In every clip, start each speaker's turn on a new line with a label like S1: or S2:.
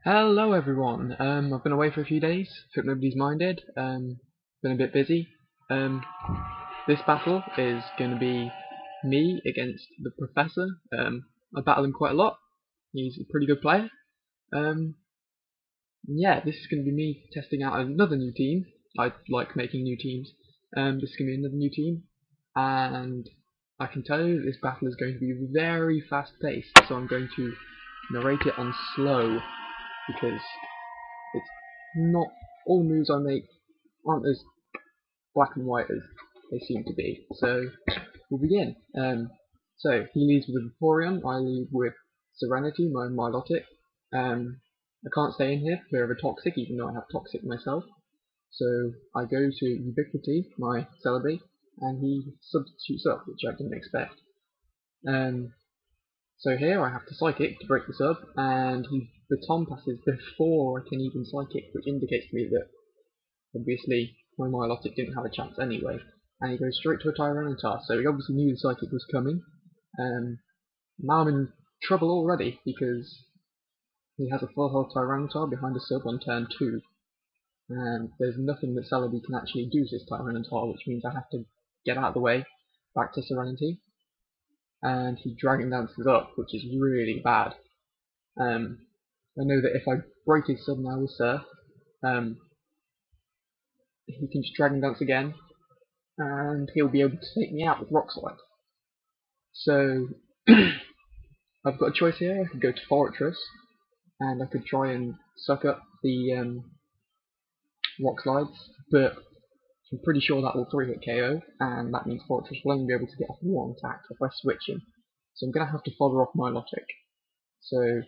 S1: Hello everyone. I've been away for a few days. Hope nobody's minded. Been a bit busy. Um, this battle is going to be me against the professor. I battle him quite a lot. He's a pretty good player. Um, yeah, this is going to be me testing out another new team. I like making new teams. This is going to be another new team, and I can tell you that this battle is going to be very fast paced. So I'm going to narrate it on slow because it's not all the moves I make aren't as black and white as they seem to be. So we'll begin. So he leads with a Vaporeon, I lead with Serenity, my Milotic. I can't stay in here for fear of a Toxic, even though I have Toxic myself. So I go to Ubiquity, my Celebi, and he substitutes up, which I didn't expect. So here I have to Psychic to break the sub, and he Baton passes before I can even Psychic, which indicates to me that obviously my Milotic didn't have a chance anyway. And he goes straight to a Tyranitar, so he obviously knew the Psychic was coming. Now I'm in trouble already, because he has a full health Tyranitar behind a sub on turn 2. And there's nothing that Celebi can actually do to this Tyranitar, which means I have to get out of the way, back to Serenity. And he Dragon Dances up, which is really bad. I know that if I break his sub now with Surf, he can just Dragon Dance again, and he'll be able to take me out with Rock Slide. So I've got a choice here. I could go to Fortress, and I could try and suck up the Rock Slides, but I'm pretty sure that will 3-hit KO, and that means Fortress will only be able to get off one attack if I switch him. So I'm going to have to fodder off Milotic. So,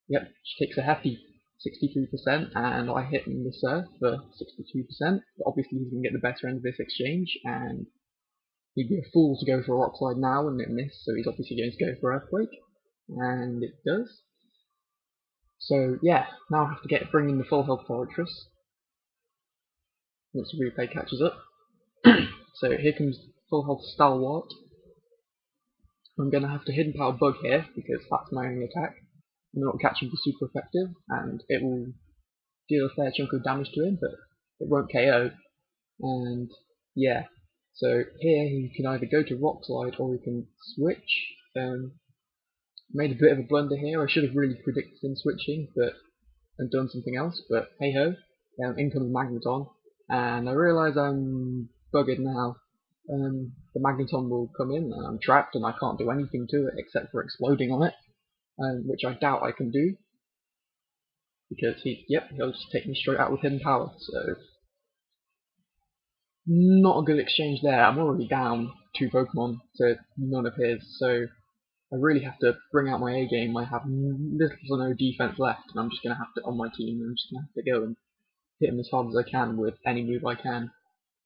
S1: yep, she takes a hefty 63%, and I hit him with Surf for 62%, but obviously he's going to get the better end of this exchange, and he'd be a fool to go for a Rock Slide now and it miss, so he's obviously going to go for Earthquake, and it does. So yeah, now I have to bring in the full health Fortress, once the replay catches up. So here comes full health Stalwart. I'm going to have to Hidden Power Bug here, because that's my only attack. I'm not catching be super effective, and it will deal a fair chunk of damage to him, but it won't KO. And yeah, so here he can either go to Rock Slide or he can switch. Made a bit of a blunder here. I should have really predicted him switching, and done something else. But hey ho, incoming Magneton, and I realise I'm buggered now. The Magneton will come in, and I'm trapped, and I can't do anything to it except for exploding on it, which I doubt I can do, because he'll just take me straight out with Hidden Power. So not a good exchange there. I'm already down 2 Pokemon to none of his, so I really have to bring out my A game. I have little to no defense left, and I'm just going to have to, on my team, I'm just going to have to go and hit him as hard as I can with any move I can.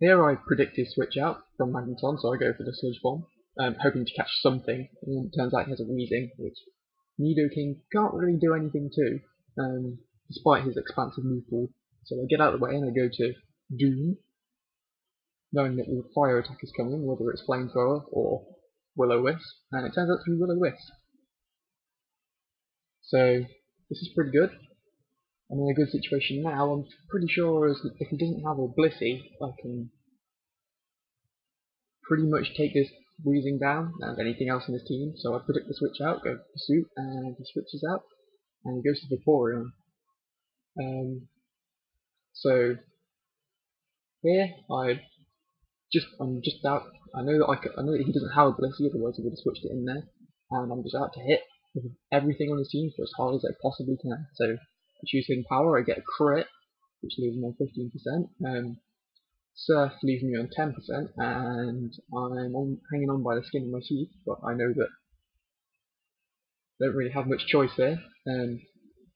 S1: Here I predict his switch out from Magneton, so I go for the Sludge Bomb, hoping to catch something, and it turns out he has a Weezing, which Nidoking can't really do anything to, despite his expansive move pool. So I get out of the way and I go to Doom, knowing that the fire attack is coming, whether it's Flamethrower or Will-O-Wisp, and it turns out to be Will-O-Wisp. So this is pretty good. I'm in a good situation now. I'm pretty sure if he doesn't have a Blissey, I can pretty much take this Weezing down and anything else in his team. So I predict the switch out, go for Pursuit, and he switches out, and he goes to Vaporeon. So here I'm just out. I know that he doesn't have a Blissey, otherwise he would have switched it in there. And I'm just out to hit with everything on his team for as hard as I possibly can. So I choose Hidden Power, I get a crit, which leaves me on 15%. Surf leaves me on 10%, and I'm hanging on by the skin of my teeth, but I know that I don't really have much choice here.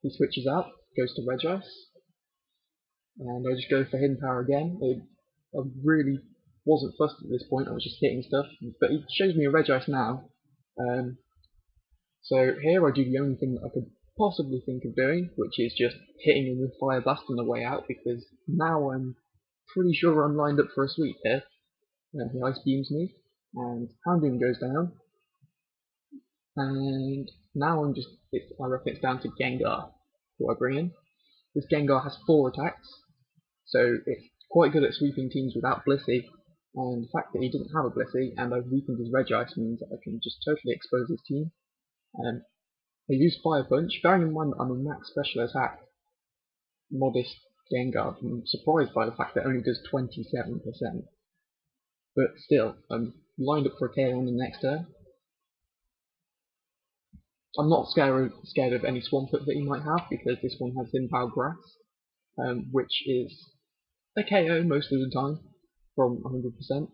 S1: He switches out, goes to Regice, and I just go for Hidden Power again. I really wasn't fussed at this point, I was just hitting stuff, but he shows me a Regice now. So here I do the only thing that I could possibly think of doing, which is just hitting him with Fire Blast on the way out, because now I'm pretty sure I'm lined up for a sweep here. He Ice Beams me, and Houndoom goes down, and now I reckon it's down to Gengar, who I bring in. This Gengar has 4 attacks, so it's quite good at sweeping teams without Blissey, and the fact that he doesn't have a Blissey and I've weakened his Regice means that I can just totally expose his team. I use Fire Punch, bearing in mind that I'm a max special attack modest Gengar. I'm surprised by the fact that it only does 27%. But still, I'm lined up for a KO on the next turn. I'm not scared of any Swampert that he might have, because this one has Thin-Power Grass, which is a KO most of the time, from 100%.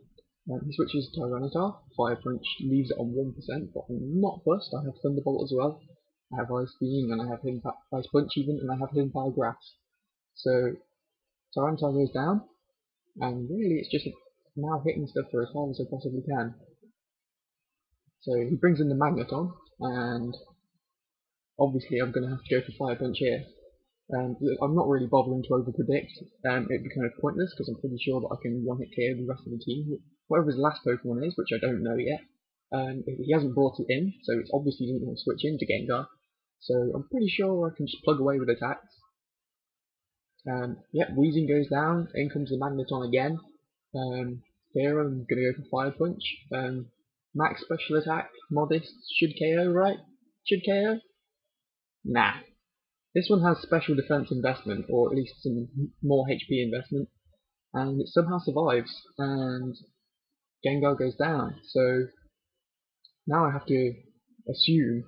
S1: He switches to Tyranitar, Fire Punch leaves it on 1%, but I'm not fussed. I have Thunderbolt as well, I have Ice Beam, and I have Ice Punch even, and I have Thin-Power Grass. So Tyranitar goes down, and really it's just now hitting stuff for as hard as I possibly can. So he brings in the Magneton, and obviously I'm going to have to go for Fire Punch here. I'm not really bothering to over-predict. It'd be kind of pointless because I'm pretty sure that I can one-hit KO the rest of the team. Whatever his last Pokemon is, which I don't know yet. He hasn't brought it in, so it's obviously doesn't want to switch into Gengar. So I'm pretty sure I can just plug away with attacks. Yep, Weezing goes down, in comes the Magneton again. Here I'm going to go for Fire Punch. Max special attack, modest, should KO, right? Should KO? Nah. This one has special defense investment, or at least some more HP investment, and it somehow survives, and Gengar goes down. So now I have to assume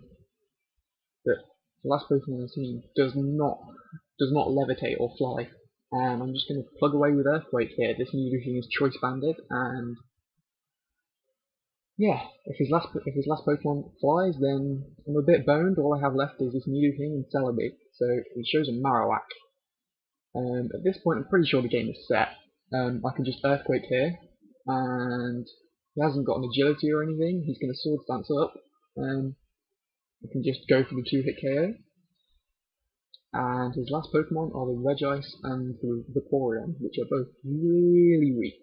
S1: that the last Pokemon on the team does not levitate or fly, and I'm just going to plug away with Earthquake here. This Nidoking is Choice Banded, and yeah, if his last Pokemon flies, then I'm a bit boned. All I have left is this Nidoking and Celebi, so he shows a Marowak. At this point, I'm pretty sure the game is set. I can just Earthquake here, and he hasn't got an agility or anything. He's going to Sword Stance up. I can just go for the 2-hit KO. And his last Pokemon are the Regice and the Vaporeon, which are both really weak.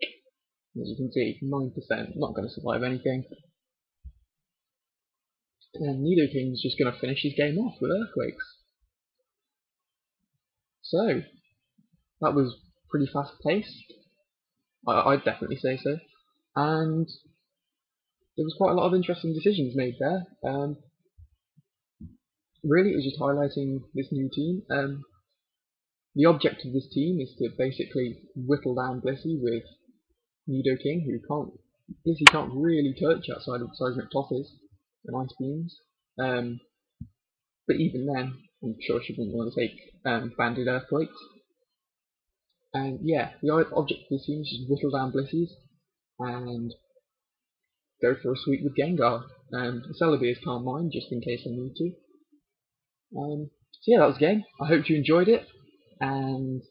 S1: As you can see, 9%, not going to survive anything. And Nidoking's just going to finish his game off with Earthquakes. So, that was pretty fast paced. I'd definitely say so. And there was quite a lot of interesting decisions made there. Really, it was just highlighting this new team. The object of this team is to basically whittle down Blissey with Nidoking, Blissey can't really touch outside of Seismic Tosses and Ice Beams. But even then, I'm sure she wouldn't want to take Banded Earthquakes. And yeah, the object of this team is just whittle down Blissey's and go for a sweep with Gengar. Celebi is Calm Mind, just in case I need to. So yeah, that was the game. I hope you enjoyed it, and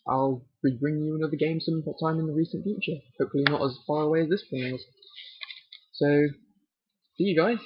S1: I'll be bringing you another game sometime in the recent future. Hopefully not as far away as this one was. So, see you guys.